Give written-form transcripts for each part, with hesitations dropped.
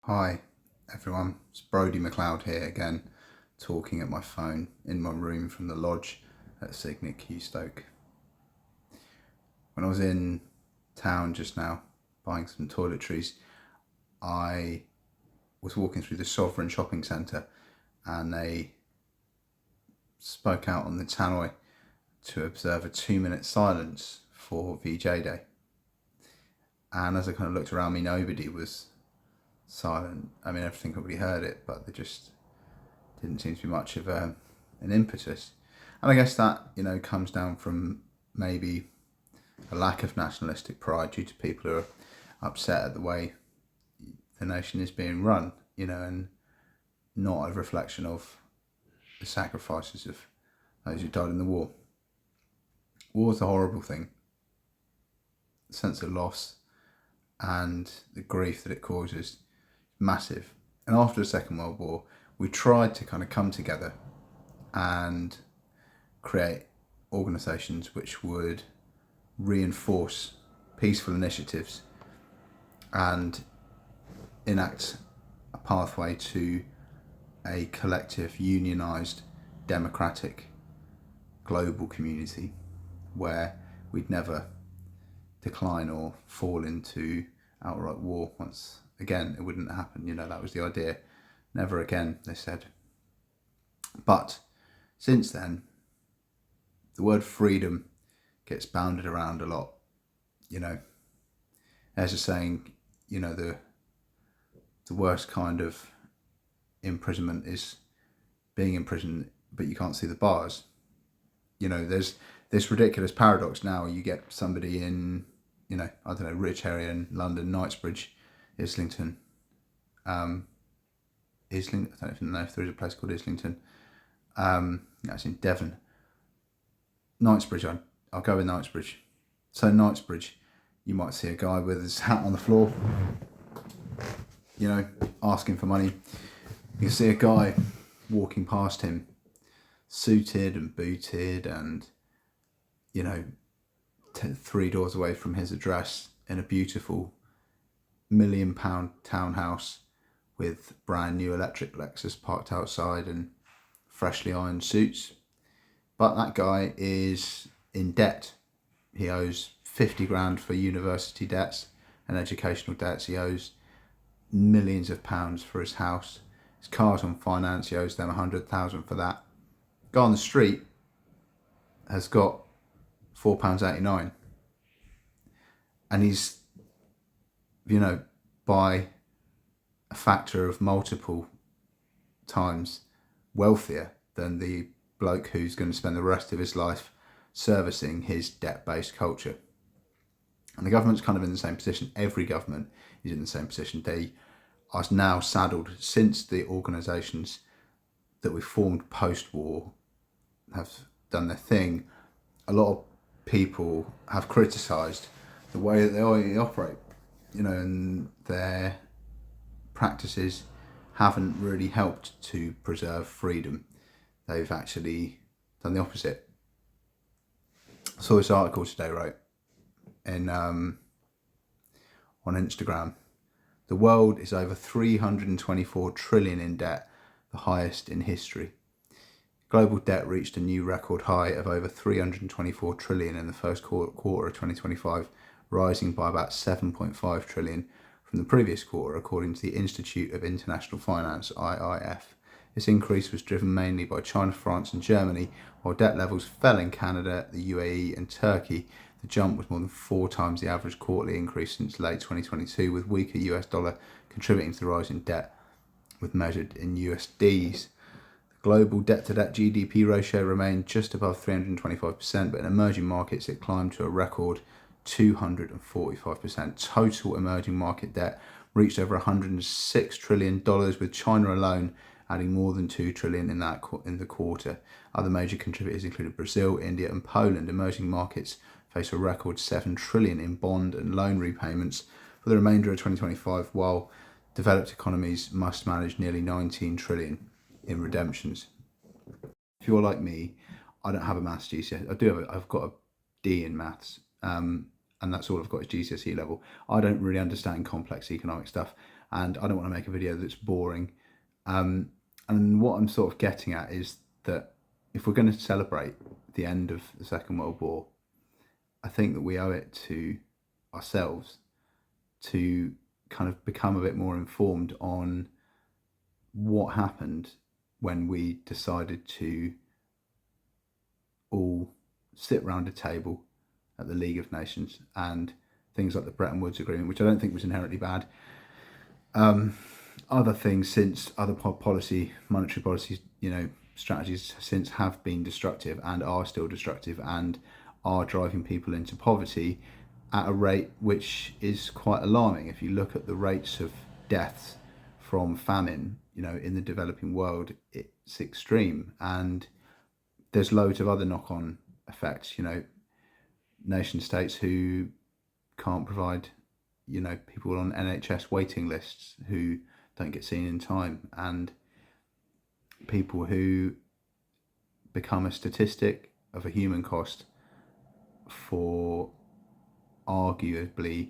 Hi everyone, it's Brodie McLeod here again, talking at my phone in my room from the lodge at Cygnet Stoke. When I was in town just now buying some toiletries, I was walking through the Sovereign Shopping Centre and they spoke out on the tannoy to observe a 2-minute silence for VJ Day. And as I kind of looked around me, nobody was silent. I mean, everybody heard it, but there just didn't seem to be much of an impetus. And I guess that, comes down from maybe a lack of nationalistic pride due to people who are upset at the way the nation is being run, and not a reflection of the sacrifices of those who died in the war. War is a horrible thing. The sense of loss and the grief that it causes, massive. And after the Second World War, we tried to kind of come together and create organisations which would reinforce peaceful initiatives and enact a pathway to a collective, unionised, democratic, global community where we'd never decline or fall into outright war once again. It wouldn't happen, that was the idea. Never again, they said. But since then, the word freedom gets bounded around a lot. There's a saying, the worst kind of imprisonment is being in prison, but you can't see the bars. There's this ridiculous paradox now. You get somebody in, rich area in London, Knightsbridge, Islington. Islington, I don't even know if there is a place called Islington. That's in Devon. Knightsbridge, I'll go with Knightsbridge. So Knightsbridge, you might see a guy with his hat on the floor, asking for money. You see a guy walking past him, suited and booted and, 3 doors away from his address in a beautiful £1 million townhouse with brand new electric Lexus parked outside and freshly ironed suits. But that guy is in debt. He owes 50 grand for university debts and educational debts. He owes millions of pounds for his house. His car's on finance. He owes them 100,000 for that. Guy on the street has got £4.89. And he's, by a factor of multiple times wealthier than the bloke who's going to spend the rest of his life servicing his debt-based culture. And the government's kind of in the same position. Every government is in the same position. They are now saddled, since the organisations that we formed post-war have done their thing. A lot of people have criticised the way that they operate, and their practices haven't really helped to preserve freedom. They've actually done the opposite. I saw this article today, right, on Instagram. The world is over 324 trillion in debt, the highest in history. Global debt reached a new record high of over 324 trillion in the first quarter of 2025, rising by about 7.5 trillion from the previous quarter, according to the Institute of International Finance, IIF. This increase was driven mainly by China, France and Germany, while debt levels fell in Canada, the UAE and Turkey. The jump was more than 4 times the average quarterly increase since late 2022, with weaker US dollar contributing to the rise in debt, with measured in USDs. Global debt-to-debt GDP ratio remained just above 325%, but in emerging markets it climbed to a record 245%. Total emerging market debt reached over $106 trillion, with China alone adding more than $2 trillion in the quarter. Other major contributors included Brazil, India and Poland. Emerging markets face a record $7 trillion in bond and loan repayments for the remainder of 2025, while developed economies must manage nearly $19 trillion in redemptions. If you're like me, I don't have a maths GCSE. I've got a D in maths, and that's all I've got is GCSE level. I don't really understand complex economic stuff, and I don't want to make a video that's boring. And what I'm sort of getting at is that if we're going to celebrate the end of the Second World War, I think that we owe it to ourselves to kind of become a bit more informed on what happened when we decided to all sit round a table at the League of Nations, and things like the Bretton Woods Agreement, which I don't think was inherently bad. Other things since, other monetary policies, strategies since have been destructive and are still destructive and are driving people into poverty at a rate which is quite alarming. If you look at the rates of deaths from famine, in the developing world, it's extreme. And there's loads of other knock-on effects, nation states who can't provide, people on NHS waiting lists who don't get seen in time, and people who become a statistic of a human cost for arguably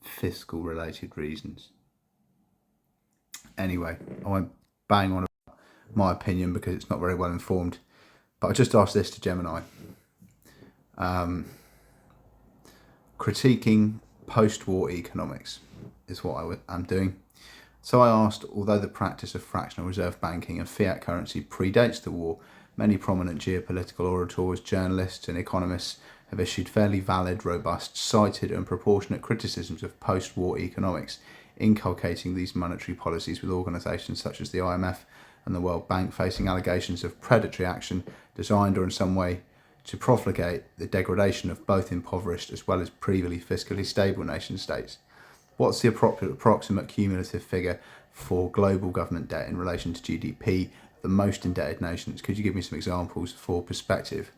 fiscal related reasons. Anyway, I won't bang on about my opinion because it's not very well informed, but I just asked this to Gemini. Critiquing post-war economics is what I'm doing. So I asked, although the practice of fractional reserve banking and fiat currency predates the war, many prominent geopolitical orators, journalists and economists have issued fairly valid, robust, cited and proportionate criticisms of post-war economics, inculcating these monetary policies with organisations such as the IMF and the World Bank facing allegations of predatory action designed or in some way to profligate the degradation of both impoverished as well as previously fiscally stable nation states. What's the approximate cumulative figure for global government debt in relation to GDP, the most indebted nations? Could you give me some examples for perspective?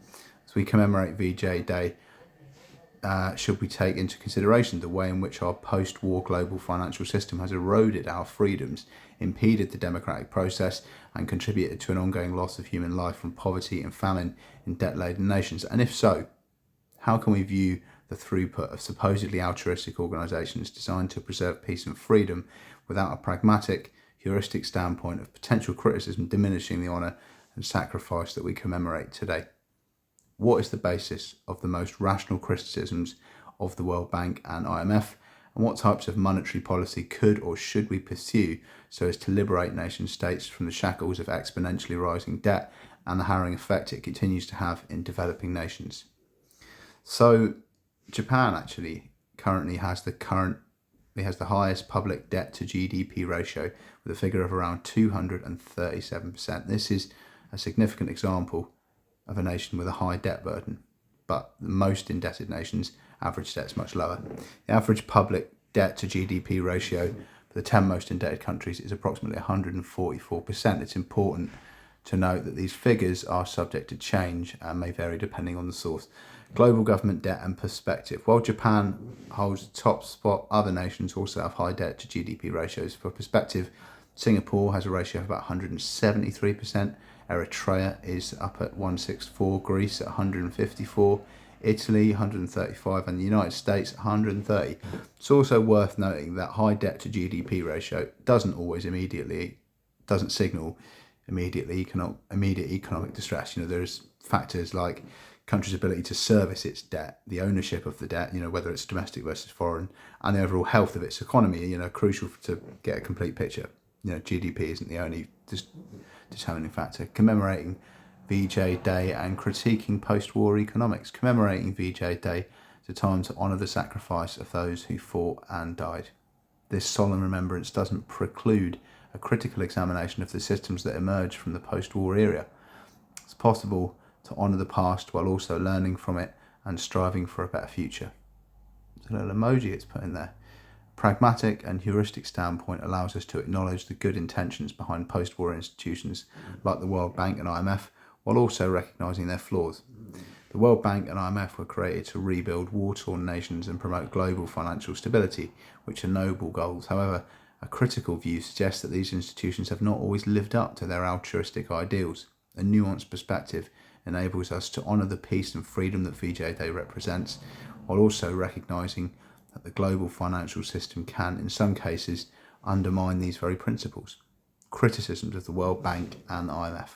As we commemorate VJ Day, should we take into consideration the way in which our post-war global financial system has eroded our freedoms, impeded the democratic process, and contributed to an ongoing loss of human life from poverty and famine in debt-laden nations? And if so, how can we view the throughput of supposedly altruistic organisations designed to preserve peace and freedom without a pragmatic, heuristic standpoint of potential criticism diminishing the honour and sacrifice that we commemorate today? What is the basis of the most rational criticisms of the World Bank and IMF, and what types of monetary policy could or should we pursue so as to liberate nation states from the shackles of exponentially rising debt and the harrowing effect it continues to have in developing nations? So Japan actually currently has the highest public debt to GDP ratio with a figure of around 237%. This is a significant example of a nation with a high debt burden, but the most indebted nations' average debt is much lower. The average public debt to GDP ratio for the 10 most indebted countries is approximately 144%. It's important to note that these figures are subject to change and may vary depending on the source. Global government debt and perspective. While Japan holds the top spot, other nations also have high debt to GDP ratios. For perspective, Singapore has a ratio of about 173%, Eritrea is up at 164, Greece at 154, Italy 135, and the United States 130. It's also worth noting that high debt to GDP ratio doesn't signal immediate economic distress. There's factors like country's ability to service its debt, the ownership of the debt, whether it's domestic versus foreign, and the overall health of its economy, crucial to get a complete picture. GDP isn't the only determining factor. Commemorating VJ Day and critiquing post-war economics. Commemorating VJ Day is a time to honour the sacrifice of those who fought and died. This solemn remembrance doesn't preclude a critical examination of the systems that emerged from the post-war era. It's possible to honour the past while also learning from it and striving for a better future. There's a little emoji it's put in there. Pragmatic and heuristic standpoint allows us to acknowledge the good intentions behind post-war institutions like the World Bank and IMF, while also recognising their flaws. The World Bank and IMF were created to rebuild war-torn nations and promote global financial stability, which are noble goals. However, a critical view suggests that these institutions have not always lived up to their altruistic ideals. A nuanced perspective enables us to honour the peace and freedom that VJ Day represents, while also recognising that the global financial system can, in some cases, undermine these very principles. Criticisms of the World Bank and IMF.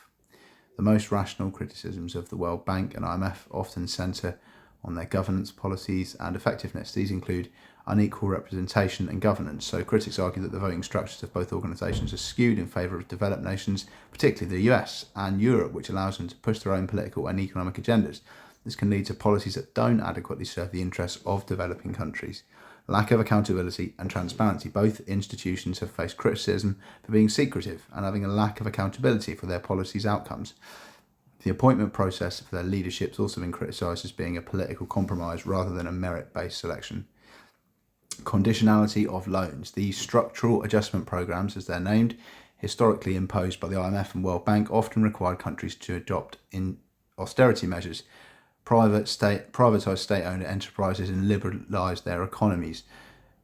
The most rational criticisms of the World Bank and IMF often centre on their governance policies and effectiveness. These include unequal representation and governance. So critics argue that the voting structures of both organisations are skewed in favour of developed nations, particularly the US and Europe, which allows them to push their own political and economic agendas. This can lead to policies that don't adequately serve the interests of developing countries. Lack of accountability and transparency. Both institutions have faced criticism for being secretive and having a lack of accountability for their policies' outcomes. The appointment process for their leadership has also been criticised as being a political compromise rather than a merit-based selection. Conditionality of loans. These structural adjustment programmes, as they're named, historically imposed by the IMF and World Bank, often required countries to adopt in austerity measures, privatised state-owned enterprises and liberalise their economies.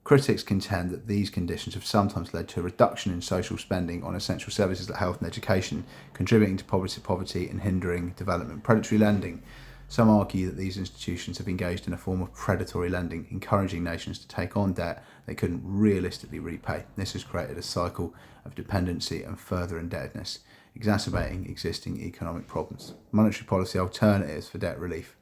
Critics contend that these conditions have sometimes led to a reduction in social spending on essential services like health and education, contributing to poverty and hindering development. Predatory lending. Some argue that these institutions have engaged in a form of predatory lending, encouraging nations to take on debt they couldn't realistically repay. This has created a cycle of dependency and further indebtedness, exacerbating existing economic problems. Monetary policy alternatives for debt relief.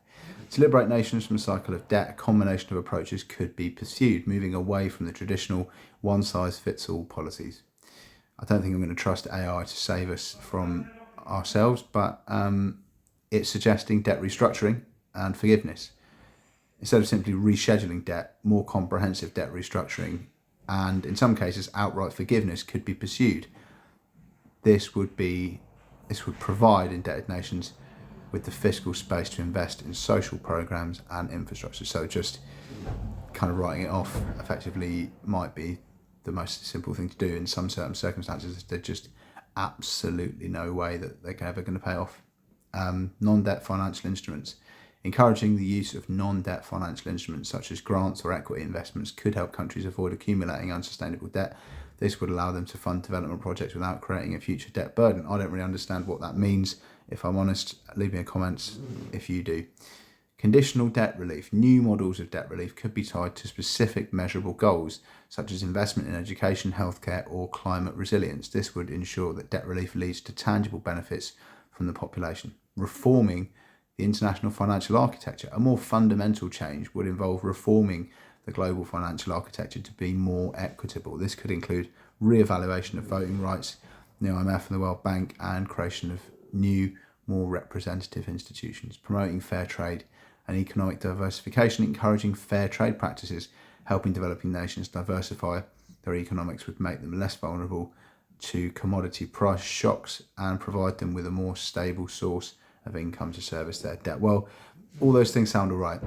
To liberate nations from a cycle of debt, a combination of approaches could be pursued, moving away from the traditional one-size-fits-all policies. I don't think I'm going to trust AI to save us from ourselves, but it's suggesting debt restructuring and forgiveness. Instead of simply rescheduling debt, more comprehensive debt restructuring and, in some cases, outright forgiveness could be pursued. This would provide indebted nations with the fiscal space to invest in social programs and infrastructure. So just kind of writing it off effectively might be the most simple thing to do in some certain circumstances. There's just absolutely no way that they're ever going to pay off. Non-debt financial instruments. Encouraging the use of non-debt financial instruments such as grants or equity investments could help countries avoid accumulating unsustainable debt. This would allow them to fund development projects without creating a future debt burden. I don't really understand what that means. If I'm honest, leave me a comment if you do. Conditional debt relief. New models of debt relief could be tied to specific measurable goals, such as investment in education, healthcare, or climate resilience. This would ensure that debt relief leads to tangible benefits from the population. Reforming the international financial architecture. A more fundamental change would involve reforming the global financial architecture to be more equitable. This could include re-evaluation of voting rights, the IMF and the World Bank, and creation of new, more representative institutions. Promoting fair trade and economic diversification, encouraging fair trade practices, helping developing nations diversify their economics would make them less vulnerable to commodity price shocks and provide them with a more stable source of income to service their debt. Well, all those things sound all right.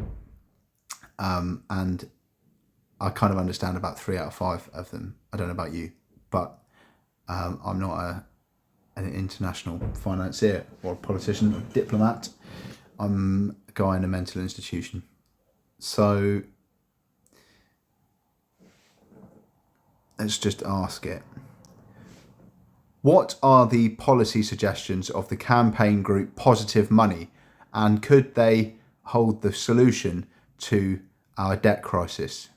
And I kind of understand about 3 out of 5 of them. I don't know about you, but I'm not an international financier or a politician or diplomat. I'm a guy in a mental institution. So let's just ask it. What are the policy suggestions of the campaign group Positive Money, and could they hold the solution to our debt crisis?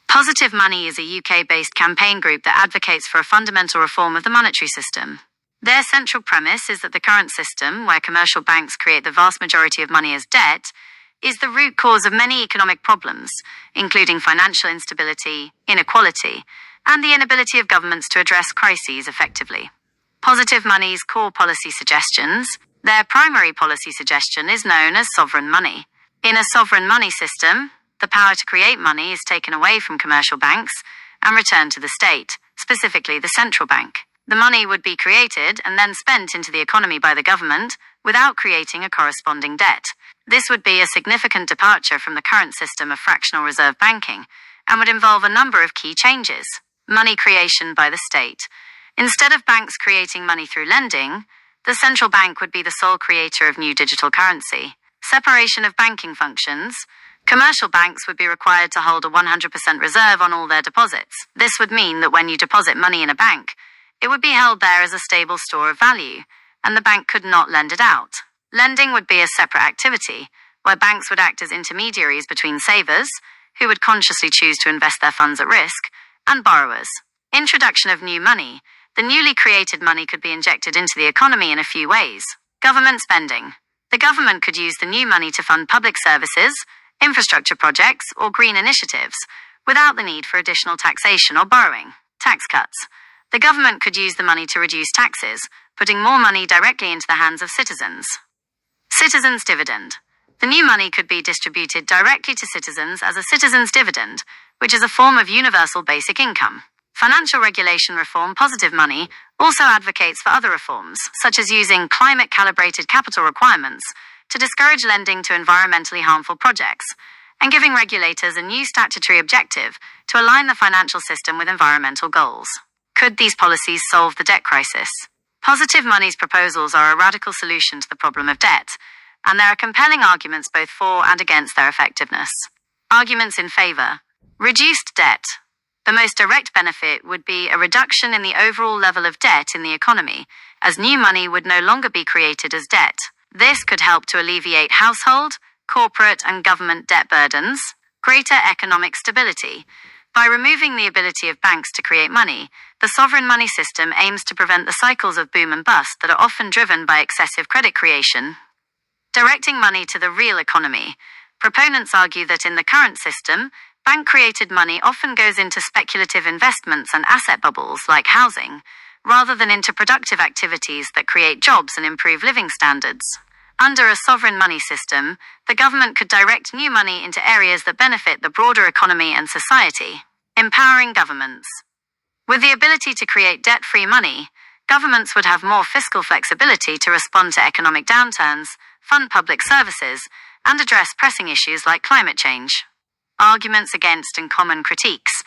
Positive Money is a UK-based campaign group that advocates for a fundamental reform of the monetary system. Their central premise is that the current system, where commercial banks create the vast majority of money as debt, is the root cause of many economic problems, including financial instability, inequality, and the inability of governments to address crises effectively. Positive Money's core policy suggestions. Their primary policy suggestion is known as sovereign money. In a sovereign money system, the power to create money is taken away from commercial banks and returned to the state, specifically the central bank. The money would be created and then spent into the economy by the government without creating a corresponding debt. This would be a significant departure from the current system of fractional reserve banking and would involve a number of key changes. Money creation by the state. Instead of banks creating money through lending, the central bank would be the sole creator of new digital currency. Separation of banking functions. Commercial banks would be required to hold a 100% reserve on all their deposits. This would mean that when you deposit money in a bank, it would be held there as a stable store of value, and the bank could not lend it out. Lending would be a separate activity, where banks would act as intermediaries between savers, who would consciously choose to invest their funds at risk, and borrowers. Introduction of new money. The newly created money could be injected into the economy in a few ways. Government spending. The government could use the new money to fund public services, infrastructure projects, or green initiatives, without the need for additional taxation or borrowing. Tax cuts. The government could use the money to reduce taxes, putting more money directly into the hands of citizens. Citizens' dividend. The new money could be distributed directly to citizens as a citizens' dividend, which is a form of universal basic income. Financial regulation reform positive money also advocates for other reforms, such as using climate-calibrated capital requirements to discourage lending to environmentally harmful projects, and giving regulators a new statutory objective to align the financial system with environmental goals. Could these policies solve the debt crisis? Positive money's proposals are a radical solution to the problem of debt, and there are compelling arguments both for and against their effectiveness. Arguments in favor. Reduced debt. The most direct benefit would be a reduction in the overall level of debt in the economy, as new money would no longer be created as debt. This could help to alleviate household, corporate, and government debt burdens. Greater economic stability. By removing the ability of banks to create money, the sovereign money system aims to prevent the cycles of boom and bust that are often driven by excessive credit creation. Directing money to the real economy. Proponents argue that in the current system, bank-created money often goes into speculative investments and asset bubbles like housing, rather than into productive activities that create jobs and improve living standards. Under a sovereign money system, the government could direct new money into areas that benefit the broader economy and society. Empowering governments. With the ability to create debt-free money, governments would have more fiscal flexibility to respond to economic downturns, fund public services, and address pressing issues like climate change. Arguments against and common critiques.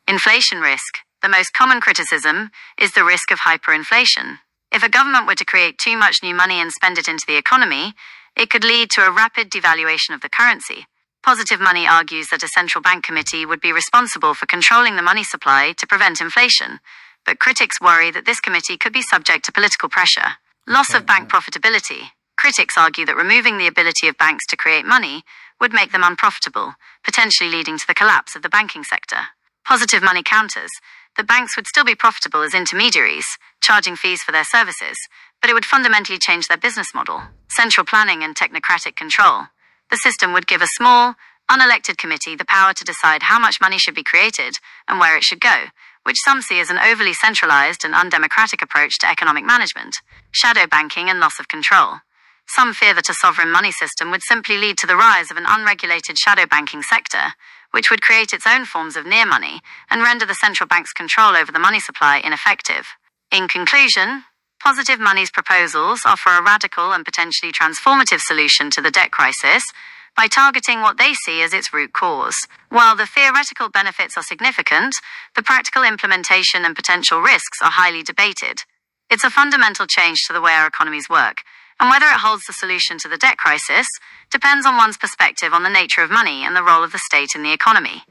Inflation risk. The most common criticism is the risk of hyperinflation. If a government were to create too much new money and spend it into the economy, it could lead to a rapid devaluation of the currency. Positive money argues that a central bank committee would be responsible for controlling the money supply to prevent inflation, but critics worry that this committee could be subject to political pressure. Loss of bank profitability. Critics argue that removing the ability of banks to create money would make them unprofitable, potentially leading to the collapse of the banking sector. Positive money counters. The banks would still be profitable as intermediaries, charging fees for their services, but it would fundamentally change their business model. Central planning and technocratic control. The system would give a small, unelected committee the power to decide how much money should be created and where it should go, which some see as an overly centralized and undemocratic approach to economic management. Shadow banking and loss of control. Some fear that a sovereign money system would simply lead to the rise of an unregulated shadow banking sector, which would create its own forms of near money and render the central bank's control over the money supply ineffective. In conclusion, positive money's proposals offer a radical and potentially transformative solution to the debt crisis by targeting what they see as its root cause. While the theoretical benefits are significant, the practical implementation and potential risks are highly debated. It's a fundamental change to the way our economies work, and whether it holds the solution to the debt crisis depends on one's perspective on the nature of money and the role of the state in the economy.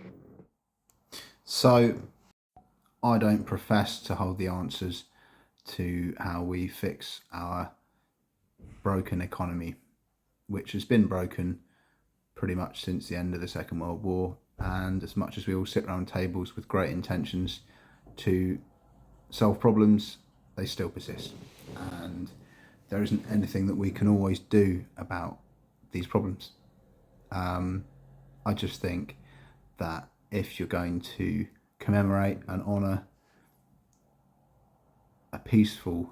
So, I don't profess to hold the answers to how we fix our broken economy, which has been broken pretty much since the end of the Second World War. And as much as we all sit around tables with great intentions to solve problems, they still persist. And there isn't anything that we can always do about these problems. I just think that if you're going to commemorate and honour a peaceful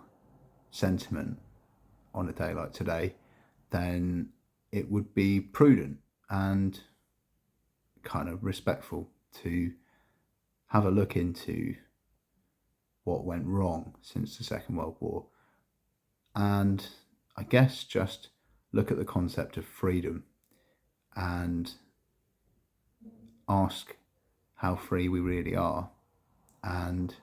sentiment on a day like today, then it would be prudent and kind of respectful to have a look into what went wrong since the Second World War, and I guess just look at the concept of freedom and ask how free we really are and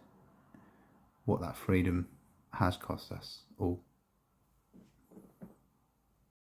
what that freedom has cost us all.